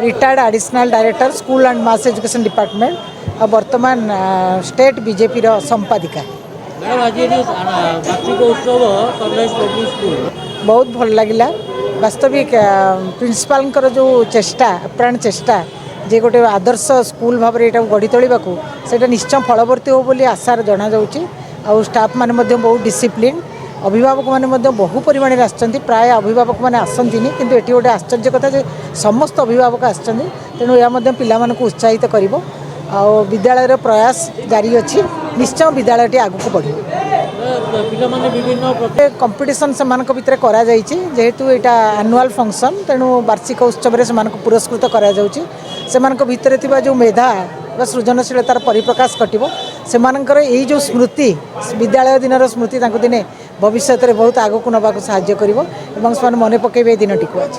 Retired additional director school and mass education department और वर्तमान state BJP संपादिका। Madam आज ये वार्षिक उत्सव सनराइज पब्लिक स्कूल बहुत भल लगिला वास्तविक प्रिंसिपाल जो चेष्टा प्राण चेष्टा जे गोटे आदर्श स्कूल भाव में यहाँ गढ़ी तोड़ाकू से निश्चय फलवर्ती हो बोली आशार जना जाऊँगी। आउ स्टाफ मैंने बहुत डिसिप्लिन अभिभावक मैंने बहु परिमाण आसछन्ति प्राय अभिभावक मैंने आसती किंतु एटी गोटे आश्चर्य कथा जे समस्त अभिभावक आसछन्ति तेणु यह पिला उत्साहित कर विद्यालय प्रयास जारी अच्छी निश्चय विद्यालय आगू बढ़ विभिन्न कंपिटिशन से भितर करा जायछि जेहेतु एटा एनुअल फंक्शन तेणु वार्षिक उत्सव से पुरस्कृत करा जाउछि सेमानक भितर थिबा जो मेधा व सृजनशीलतार परिप्रकाश घटिबो सेमानकर एई जो स्मृति विद्यालय दिनर स्मृति तांको दिने भविष्य में बहुत आगक नवाक साहाय्य करिवो एवं से मन पकेबे दिनटी को आज।